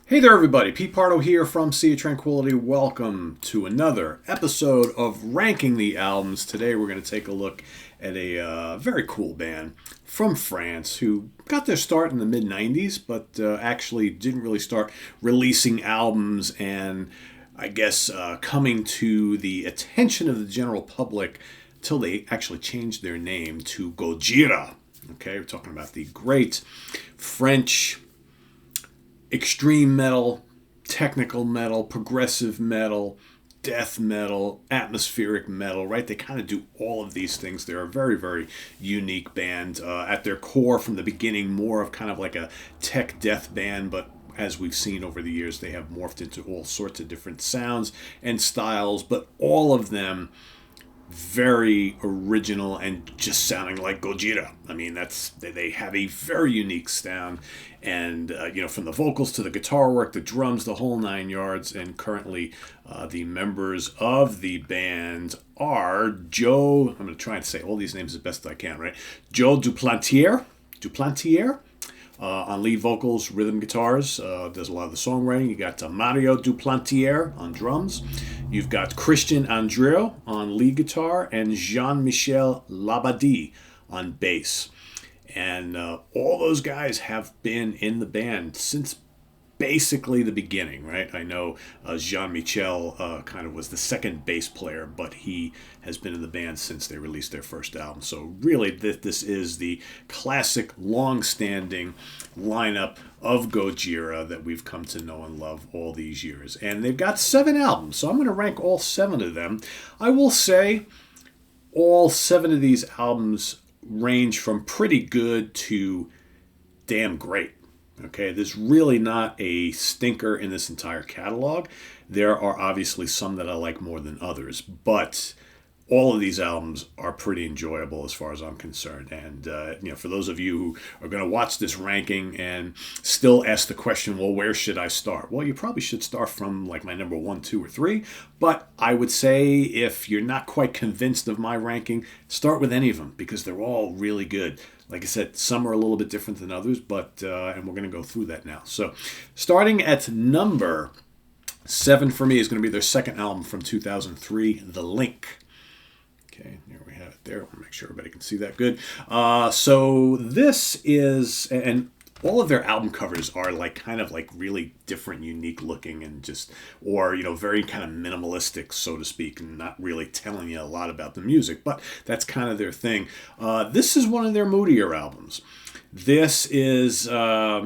Hey there, everybody. Pete Pardo here from Sea of Tranquility. Welcome to another episode of Ranking the Albums. Today we're going to take a look at a very cool band from France who got their start in the mid-90s, but actually didn't really start releasing albums and, I guess, coming to the attention of the general public until they actually changed their name to Gojira. Okay, we're talking about the great French extreme metal, technical metal, progressive metal, death metal, atmospheric metal, right? They kind of do all of these things. They're a very, very unique band. At their core, from the beginning, more of kind of like a tech death band, but as we've seen over the years, they have morphed into all sorts of different sounds and styles, but all of them very original and just sounding like Gojira. I mean, they have a very unique sound, and from the vocals to the guitar work, the drums, the whole nine yards. And currently, the members of the band are Joe. I'm going to try and say all these names as best I can. Right, Joe Duplantier on lead vocals, rhythm guitars, does a lot of the songwriting. You got Mario Duplantier on drums. You've got Christian Andreu on lead guitar and Jean-Michel Labadie on bass. And all those guys have been in the band since basically the beginning, right? I know Jean-Michel kind of was the second bass player, but he has been in the band since they released their first album. So really, this is the classic, long-standing lineup of Gojira that we've come to know and love all these years. And they've got 7 albums, so I'm going to rank all 7 of them. I will say all 7 of these albums range from pretty good to damn great. Okay, there's really not a stinker in this entire catalog. There are obviously some that I like more than others, but all of these albums are pretty enjoyable as far as I'm concerned. And, for those of you who are going to watch this ranking and still ask the question, well, where should I start? Well, you probably should start from like my number 1, 2, or 3. But I would say if you're not quite convinced of my ranking, start with any of them because they're all really good. Like I said, some are a little bit different than others, but and we're going to go through that now. So starting at number 7 for me is going to be their second album from 2003, The Link. Okay, here we have it there. I'll make sure everybody can see that good. So this is, and all of their album covers are kind of really different, unique looking, and just, or, very kind of minimalistic, so to speak, and not really telling you a lot about the music, but that's kind of their thing. This is one of their moodier albums. This is a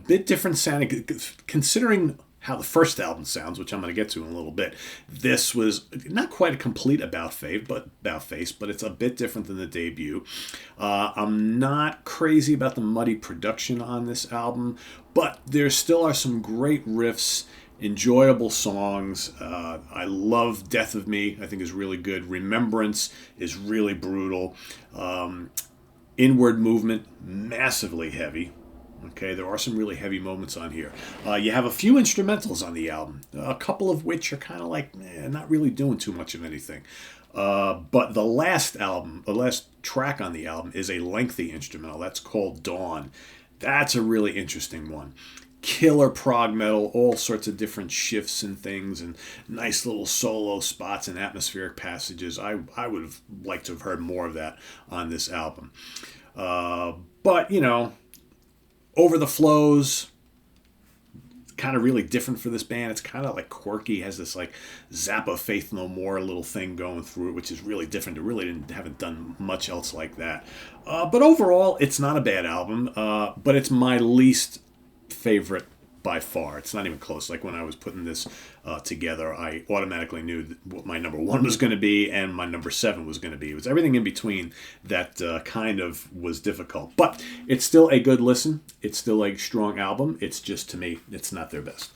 bit different sounding, considering how the first album sounds, which I'm going to get to in a little bit. This was not quite a complete about face, but it's a bit different than the debut. I'm not crazy about the muddy production on this album, but there still are some great riffs, enjoyable songs. I love Death of Me, I think is really good. Remembrance is really brutal. Inward Movement, massively heavy. Okay, there are some really heavy moments on here. You have a few instrumentals on the album, a couple of which are kind of not really doing too much of anything. But the last track on the album is a lengthy instrumental. That's called Dawn. That's a really interesting one. Killer prog metal, all sorts of different shifts and things, and nice little solo spots and atmospheric passages. I would have liked to have heard more of that on this album. But, Over the Flows, kind of really different for this band. It's kind of quirky, has this Zappa Faith No More little thing going through it, which is really different. It really haven't done much else like that. But overall, it's not a bad album, but it's my least favorite by far. It's not even close. When I was putting this together, I automatically knew what my number 1 was going to be and my number 7 was going to be. It was everything in between that kind of was difficult. But it's still a good listen. It's still a strong album. It's just, to me, it's not their best.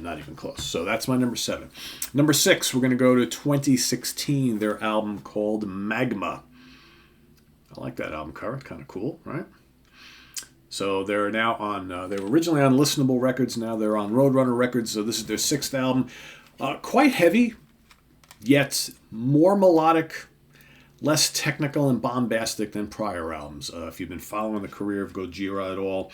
Not even close. So that's my number 7. Number 6, we're going to go to 2016, their album called Magma. I like that album cover. Kind of cool, right? So they're now on, they were originally on Listenable Records, now they're on Roadrunner Records, so this is their 6th album. Quite heavy, yet more melodic, less technical and bombastic than prior albums. If you've been following the career of Gojira at all,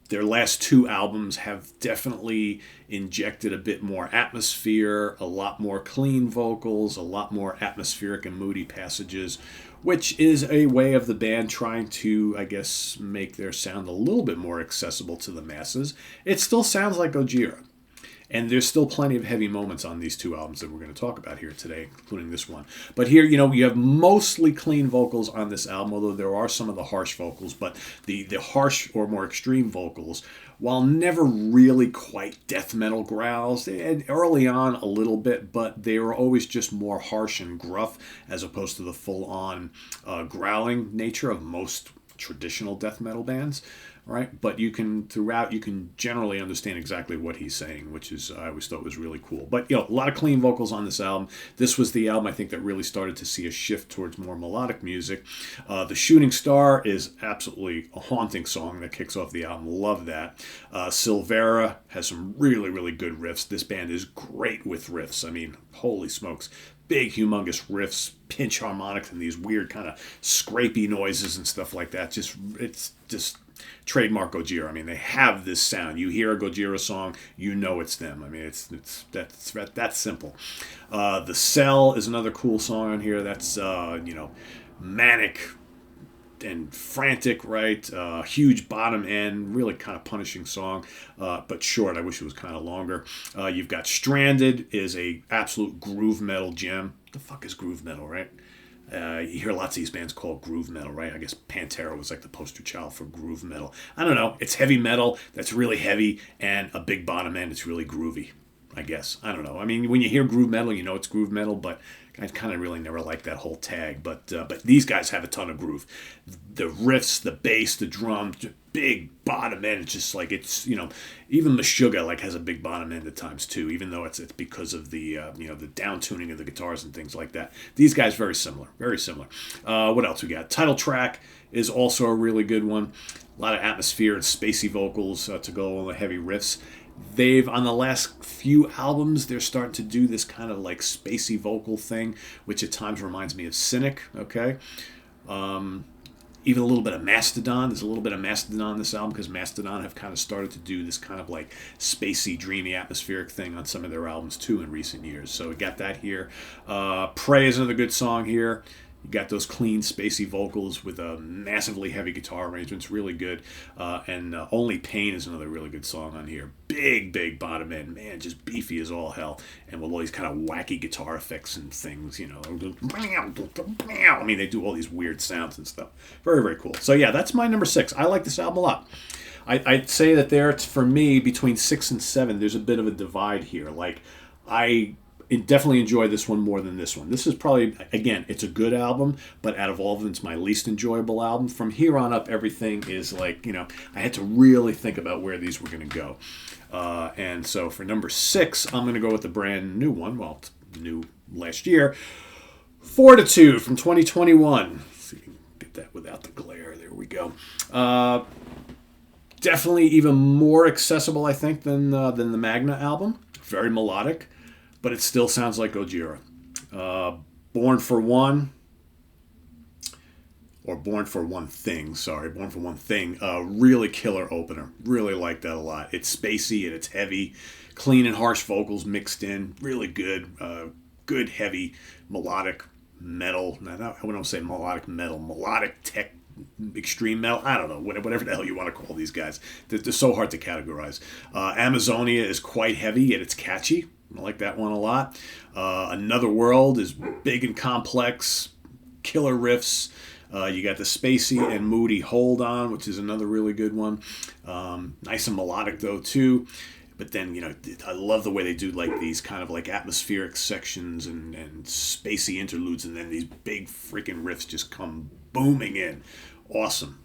Their last two albums have definitely injected a bit more atmosphere, a lot more clean vocals, a lot more atmospheric and moody passages, which is a way of the band trying to, I guess, make their sound a little bit more accessible to the masses. It still sounds like Gojira. And there's still plenty of heavy moments on these two albums that we're going to talk about here today, including this one. But here, you have mostly clean vocals on this album, although there are some of the harsh vocals. But the harsh or more extreme vocals, while never really quite death metal growls, they had early on a little bit, but they were always just more harsh and gruff as opposed to the full-on growling nature of most traditional death metal bands. Right, but you can generally understand exactly what he's saying, which is I always thought was really cool. But a lot of clean vocals on this album. This was the album I think that really started to see a shift towards more melodic music. The Shooting Star is absolutely a haunting song that kicks off the album. Love that. Silvera has some really, really good riffs. This band is great with riffs. I mean, holy smokes. Big, humongous riffs, pinch harmonics, and these weird kind of scrapey noises and stuff like that. It's just trademark Gojira. I mean, they have this sound. You hear a Gojira song, you know it's them. I mean, that's simple. The Cell is another cool song on here. That's manic and frantic, right? Huge bottom end, really kind of punishing song, but short. I wish it was kind of longer. You've got Stranded is a absolute groove metal gem. What the fuck is groove metal, right? You hear lots of these bands called groove metal, right? I guess Pantera was like the poster child for groove metal. I don't know. It's heavy metal that's really heavy and a big bottom end. It's really groovy, I guess. I don't know. I mean, when you hear groove metal, you know it's groove metal, but I kind of really never liked that whole tag. But these guys have a ton of groove. The riffs, the bass, the drums, big bottom end. It's just like even Meshuggah has a big bottom end at times too. Even though it's because of the the down tuning of the guitars and things like that. These guys very similar, very similar. What else we got? Title track is also a really good one. A lot of atmosphere and spacey vocals to go on the heavy riffs. On the last few albums, they're starting to do this kind of like spacey vocal thing, which at times reminds me of Cynic, okay? Even a little bit of Mastodon. There's a little bit of Mastodon on this album because Mastodon have kind of started to do this kind of like spacey, dreamy, atmospheric thing on some of their albums too in recent years. So we got that here. Prey is another good song here. You got those clean, spacey vocals with a massively heavy guitar arrangements, really good. And Only Pain is another really good song on here. Big, big bottom end, man, just beefy as all hell. And with all these kind of wacky guitar effects and things, I mean, they do all these weird sounds and stuff. Very, very cool. So yeah, that's my number 6. I like this album a lot. I'd say that for me, between 6 and 7, there's a bit of a divide here. Definitely enjoy this one more than this one. This is probably, again, it's a good album, but out of all of them, it's my least enjoyable album. From here on up, everything is I had to really think about where these were going to go. And so for number 6, I'm going to go with the brand new one. Well, it's new last year. Fortitude from 2021. Let's see if we can get that without the glare. There we go. Definitely even more accessible, I think, than the Magma album. Very melodic. But it still sounds like Gojira. Born for One Thing. Really killer opener. Really like that a lot. It's spacey and it's heavy. Clean and harsh vocals mixed in. Really good. Good, heavy, melodic metal. I wouldn't say melodic metal. Melodic tech, extreme metal. I don't know. Whatever the hell you want to call these guys. They're so hard to categorize. Amazonia is quite heavy, yet it's catchy. I like that one a lot. Another World is big and complex, killer riffs. You got the spacey and moody Hold On, which is another really good one. Nice and melodic though too. But then I love the way they do these kind of atmospheric sections and spacey interludes, and then these big freaking riffs just come booming in. Awesome.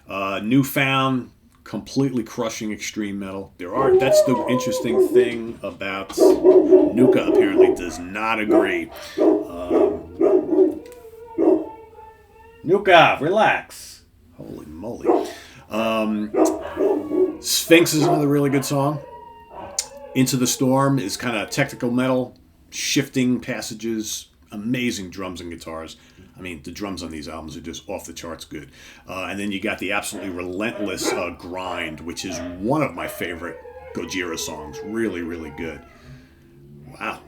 Newfound. Completely crushing extreme metal. That's the interesting thing about Nuka. Apparently does not agree. Nuka, relax. Holy moly. Sphinx is another really good song. Into the Storm is kind of technical metal, shifting passages, amazing drums and guitars. I mean, the drums on these albums are just off the charts good. And then you got the absolutely relentless Grind, which is one of my favorite Gojira songs. Really, really good. Wow.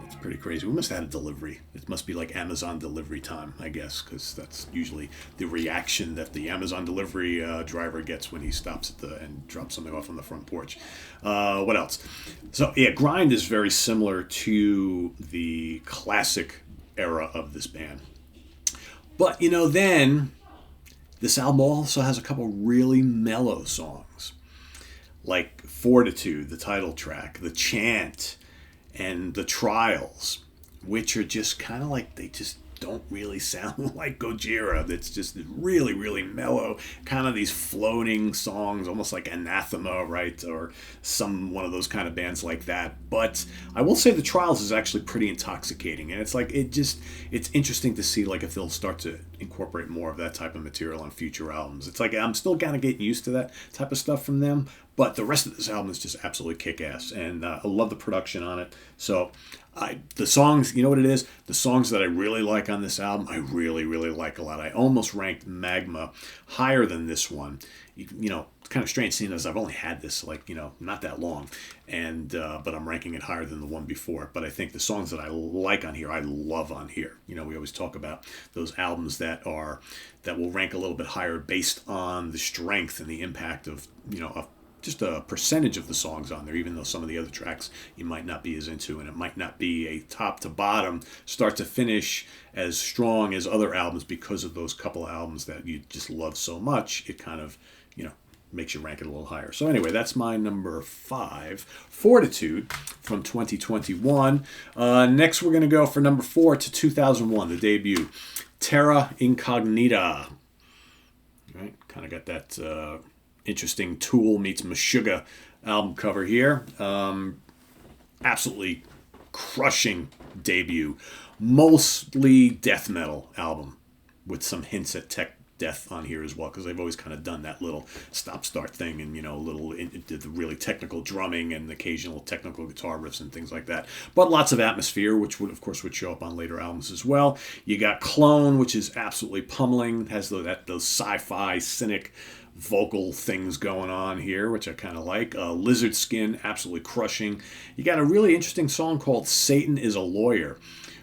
That's pretty crazy. We must have had a delivery. It must be like Amazon delivery time, I guess, because that's usually the reaction that the Amazon delivery driver gets when he stops and drops something off on the front porch. What else? So, yeah, Grind is very similar to the classic era of this band. But, then this album also has a couple really mellow songs, like Fortitude, the title track, The Chant, and The Trials, which are just kind of like, they just don't really sound like Gojira. It's just really, really mellow, kind of these floating songs, almost like Anathema, right? Or one of those kind of bands like that. But I will say The Trials is actually pretty intoxicating, and it's like, it's interesting to see like if they'll start to incorporate more of that type of material on future albums. It's like I'm still kind of getting used to that type of stuff from them, but the rest of this album is just absolutely kick-ass, and I love the production on it. So the songs, you know what it is? The songs that I really like on this album, I really, really like a lot. I almost ranked Magma higher than this one. It's kind of strange seeing as I've only had this not that long, and but I'm ranking it higher than the one before. But I think the songs that I like on here, I love on here. We always talk about those albums that will rank a little bit higher based on the strength and the impact of just a percentage of the songs on there, even though some of the other tracks you might not be as into, and it might not be a top to bottom, start to finish as strong as other albums because of those couple albums that you just love so much. It kind of, makes you rank it a little higher. So anyway, that's my number 5, Fortitude from 2021. Next, we're going to go for number 4 to 2001, the debut, Terra Incognita. Right, kind of got that interesting Tool meets Meshuggah album cover here. Absolutely crushing debut. Mostly death metal album with some hints at tech death on here as well, because they've always kind of done that little stop-start thing and, the really technical drumming and occasional technical guitar riffs and things like that. But lots of atmosphere, which would show up on later albums as well. You got Clone, which is absolutely pummeling, has those sci-fi, cynic vocal things going on here, which I kind of like. Lizard Skin, absolutely crushing. You got a really interesting song called Satan is a Lawyer,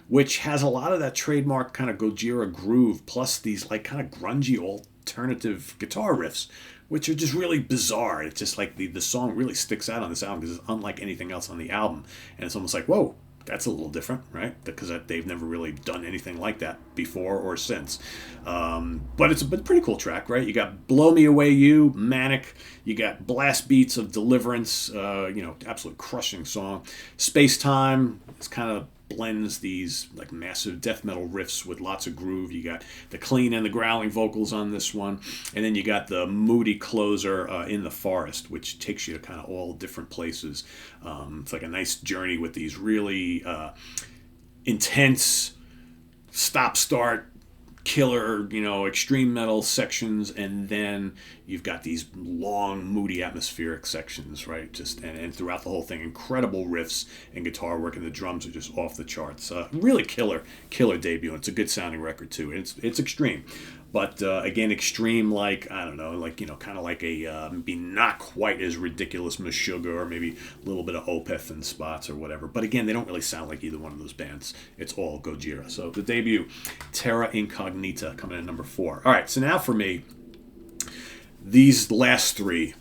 which has a lot of that trademark kind of Gojira groove, plus these kind of grungy alternative guitar riffs, which are just really bizarre. It's just like the song really sticks out on this album because it's unlike anything else on the album. And it's almost like, whoa, that's a little different, right? Because they've never really done anything like that before or since. But it's a pretty cool track, right? You got Blow Me Away You, Manic. You got Blast Beats of Deliverance, absolute crushing song. Space Time is kind of blends these massive death metal riffs with lots of groove. You got the clean and the growling vocals on this one, and then you got the moody closer, In the Forest, which takes you to kind of all different places. It's like a nice journey with these really intense stop-start killer, extreme metal sections, and then you've got these long, moody, atmospheric sections, right? And throughout the whole thing, incredible riffs and guitar work, and the drums are just off the charts. Really killer debut, and it's a good sounding record too. It's extreme, but again, extreme kind of like a maybe not quite as ridiculous Meshuggah, or maybe a little bit of Opeth in spots or whatever. But again, they don't really sound like either one of those bands. It's all Gojira. So the debut, Terra Incognita, coming in at number 4. All right, so now for me, these last 3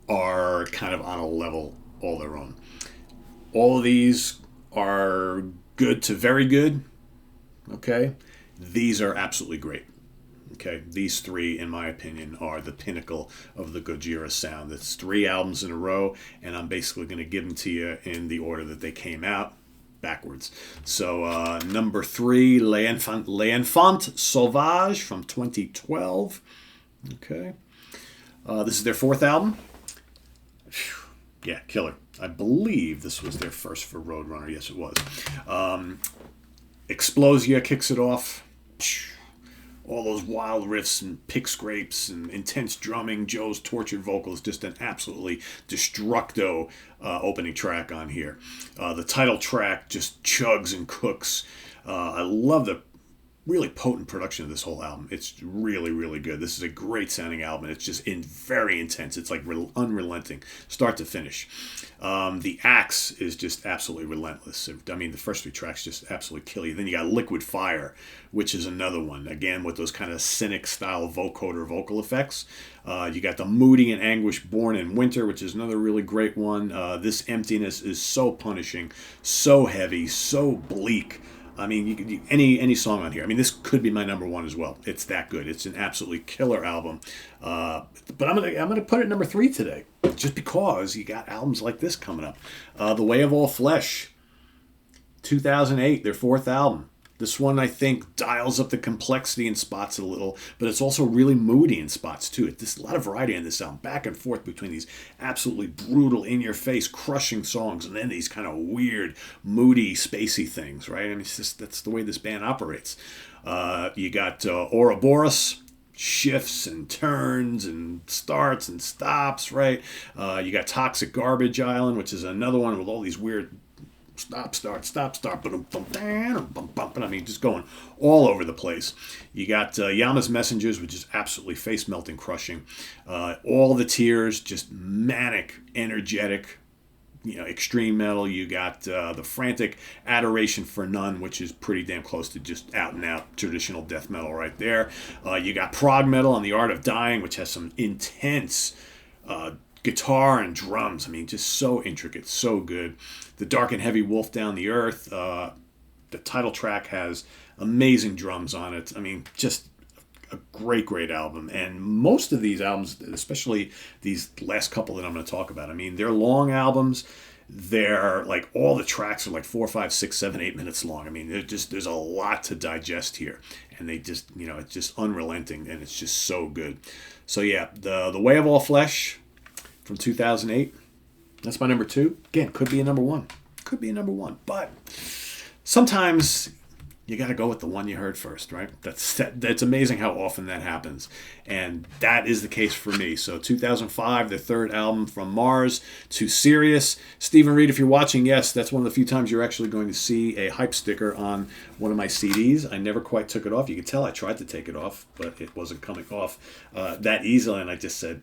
are kind of on a level all their own. All of these are good to very good. Okay, these are absolutely great. Okay, these 3, in my opinion, are the pinnacle of the Gojira sound. It's 3 albums in a row, and I'm basically going to give them to you in the order that they came out, backwards. So number 3, L'Enfant Sauvage from 2012. Okay, this is their 4th album. Yeah, killer. I believe this was their first for Roadrunner. Yes, it was. Explosia kicks it off. All those wild riffs and pick scrapes and intense drumming, Joe's tortured vocals, just an absolutely destructo opening track on here. The title track just chugs and cooks. I love the really potent production of this whole album. It's really, really good. This is a great sounding album. It's just very intense. It's like unrelenting, start to finish. The axe is just absolutely relentless. I mean, the first 3 tracks just absolutely kill you. Then you got Liquid Fire, which is another one, again, with those kind of cynic style vocoder vocal effects. You got the Moody and Anguish Born in Winter, which is another really great one. This Emptiness is so punishing, so heavy, so bleak. I mean, any song on here. I mean, this could be my number 1 as well. It's that good. It's an absolutely killer album. But I'm gonna put it number 3 today, just because you got albums like this coming up. The Way of All Flesh, 2008, their 4th album. This one, I think, dials up the complexity in spots a little, but it's also really moody in spots, too. There's a lot of variety in this album, back and forth between these absolutely brutal, in-your-face, crushing songs, and then these kind of weird, moody, spacey things, right? I mean, that's the way this band operates. You got Ouroboros, shifts and turns and starts and stops, right? You got Toxic Garbage Island, which is another one with all these weird stop, start, I mean, just going all over the place. You got Yama's Messengers, which is absolutely face-melting, crushing. All the Tears, just manic, energetic, extreme metal. You got the Frantic Adoration for None, which is pretty damn close to just out-and-out traditional death metal right there. You got prog metal on The Art of Dying, which has some intense guitar and drums. I mean, just so intricate, so good. The Dark and Heavy Wolf Down the Earth. The title track has amazing drums on it. I mean, just a great, great album. And most of these albums, especially these last couple that I'm going to talk about, I mean, they're long albums. They're like, all the tracks are like 4, 5, 6, 7, 8 minutes long. I mean, there's a lot to digest here. And they just, it's just unrelenting, and it's just so good. So yeah, the Way of All Flesh from 2008. That's my number 2. Again, could be a number 1. Could be a number 1. But sometimes you got to go with the one you heard first, right? That's amazing how often that happens. And that is the case for me. So 2005, the 3rd album, From Mars to Sirius. Stephen Reed, if you're watching, yes, that's one of the few times you're actually going to see a hype sticker on one of my CDs. I never quite took it off. You can tell I tried to take it off, but it wasn't coming off that easily. And I just said,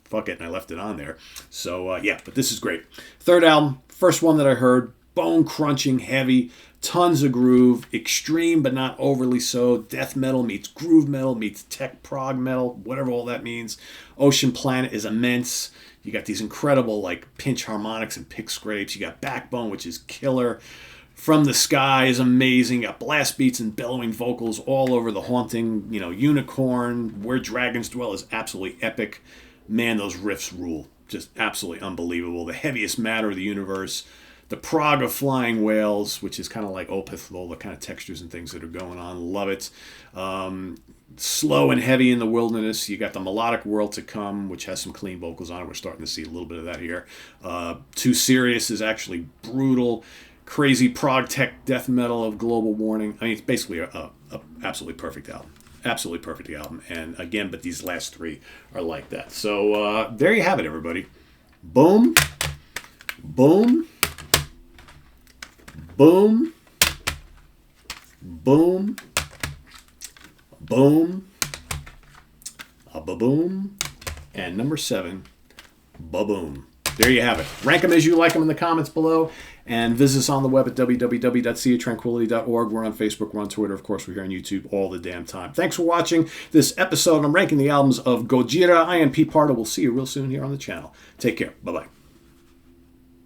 fuck it, and I left it on there. So, yeah, but this is great. 3rd album, first one that I heard, bone-crunching, heavy, tons of groove, extreme but not overly so, death metal meets groove metal meets tech prog metal, whatever all that means. Ocean Planet is immense. You got these incredible, like, pinch harmonics and pick scrapes. You got Backbone, which is killer. From the Sky is amazing. You got blast beats and bellowing vocals all over the haunting, Unicorn. Where Dragons Dwell is absolutely epic. Man, those riffs rule. Just absolutely unbelievable. The Heaviest Matter of the Universe. The Prog of Flying Whales, which is kind of like Opeth with all the kind of textures and things that are going on. Love it. Slow and Heavy in the Wilderness. You got the Melodic World to Come, which has some clean vocals on it. We're starting to see a little bit of that here. Too Serious is actually brutal. Crazy prog tech death metal of Global Warning. I mean, it's basically a absolutely perfect album. Absolutely perfect album. And again, but these last 3 are like that. So there you have it, everybody. Boom. Boom. Boom. Boom. Boom. A ba-boom. And number 7, ba-boom. There you have it. Rank them as you like them in the comments below. And visit us on the web at www.seatranquility.org. We're on Facebook. We're on Twitter. Of course, we're here on YouTube all the damn time. Thanks for watching this episode. I'm ranking the albums of Gojira. I am Pete Pardo. We'll see you real soon here on the channel. Take care. Bye-bye.